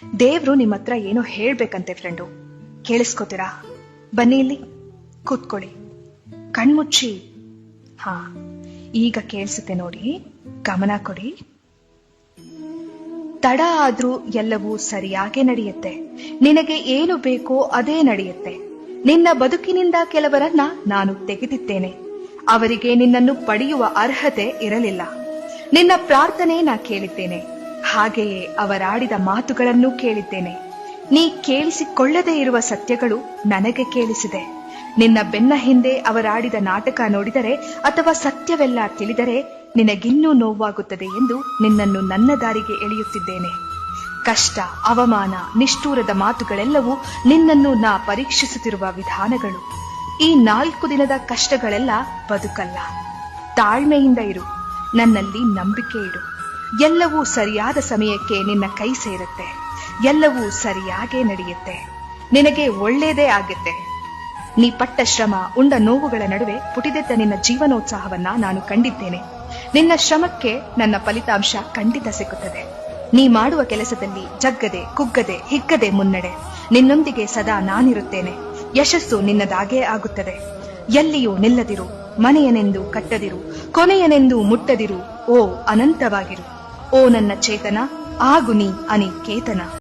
ದೇವ್ರು ನಿಮ್ಮ ಹತ್ರ ಏನೋ ಹೇಳ್ಬೇಕಂತೆ ಫ್ರೆಂಡು. ಕೇಳಿಸ್ಕೋತೀರಾ? ಬನ್ನಿ ಇಲ್ಲಿ ಕೂತ್ಕೊಳ್ಳಿ, ಕಣ್ಮುಚ್ಚಿ. ಹಾ, ಈಗ ಕೇಳಿಸುತ್ತೆ ನೋಡಿ, ಗಮನ ಕೊಡಿ. ತಡ ಆದ್ರೂ ಎಲ್ಲವೂ ಸರಿಯಾಗೇ ನಡೆಯುತ್ತೆ. ನಿನಗೆ ಏನು ಬೇಕೋ ಅದೇ ನಡೆಯುತ್ತೆ. ನಿನ್ನ ಬದುಕಿನಿಂದ ಕೆಲವರನ್ನ ನಾನು ತೆಗೆದಿದ್ದೇನೆ. ಅವರಿಗೆ ನಿನ್ನನ್ನು ಪಡೆಯುವ ಅರ್ಹತೆ ಇರಲಿಲ್ಲ. ನಿನ್ನ ಪ್ರಾರ್ಥನೆ ನಾ ಕೇಳಿದ್ದೇನೆ, ಹಾಗೆಯೇ ಅವರಾಡಿದ ಮಾತುಗಳನ್ನು ಕೇಳಿದ್ದೇನೆ. ನೀ ಕೇಳಿಸಿಕೊಳ್ಳದೇ ಇರುವ ಸತ್ಯಗಳು ನನಗೆ ಕೇಳಿಸಿದೆ. ನಿನ್ನ ಬೆನ್ನ ಹಿಂದೆ ಅವರಾಡಿದ ನಾಟಕ ನೋಡಿದರೆ ಅಥವಾ ಸತ್ಯವೆಲ್ಲ ತಿಳಿದರೆ ನಿನಗಿನ್ನೂ ನೋವಾಗುತ್ತದೆ ಎಂದು ನಿನ್ನನ್ನು ನನ್ನ ದಾರಿಗೆ ಎಳೆಯುತ್ತಿದ್ದೇನೆ. ಕಷ್ಟ, ಅವಮಾನ, ನಿಷ್ಠೂರದ ಮಾತುಗಳೆಲ್ಲವೂ ನಿನ್ನನ್ನು ನಾ ಪರೀಕ್ಷಿಸುತ್ತಿರುವ ವಿಧಾನಗಳು. ಈ 4 ದಿನದ ಕಷ್ಟಗಳೆಲ್ಲ ಬದುಕಲ್ಲ. ತಾಳ್ಮೆಯಿಂದ ಇರು, ನನ್ನಲ್ಲಿ ನಂಬಿಕೆ ಇಡು. ಎಲ್ಲವೂ ಸರಿಯಾದ ಸಮಯಕ್ಕೆ ನಿನ್ನ ಕೈ ಸೇರುತ್ತೆ. ಎಲ್ಲವೂ ಸರಿಯಾಗೇ ನಡೆಯುತ್ತೆ. ನಿನಗೆ ಒಳ್ಳೇದೇ ಆಗುತ್ತೆ. ನೀ ಪಟ್ಟ ಶ್ರಮ, ಉಂಡ ನೋವುಗಳ ನಡುವೆ ಪುಟಿದೆದ್ದ ನಿನ್ನ ಜೀವನೋತ್ಸಾಹವನ್ನ ನಾನು ಕಂಡಿದ್ದೇನೆ. ನಿನ್ನ ಶ್ರಮಕ್ಕೆ ನನ್ನ ಫಲಿತಾಂಶ ಖಂಡಿತ ಸಿಗುತ್ತದೆ. ನೀ ಮಾಡುವ ಕೆಲಸದಲ್ಲಿ ಜಗ್ಗದೆ, ಕುಗ್ಗದೆ, ಹಿಗ್ಗದೆ ಮುನ್ನಡೆ. ನಿನ್ನೊಂದಿಗೆ ಸದಾ ನಾನಿರುತ್ತೇನೆ. ಯಶಸ್ಸು ನಿನ್ನದಾಗೇ ಆಗುತ್ತದೆ. ಎಲ್ಲಿಯೂ ನಿಲ್ಲದಿರು, ಮನೆಯನೆಂದು ಕಟ್ಟದಿರು, ಕೊನೆಯನೆಂದು ಮುಟ್ಟದಿರು. ಓ ಅನಂತವಾಗಿರು. ಓ ನನ್ನ ಚೇತನ, ಆಗು ನೀ ಅನಿಕೇತನ.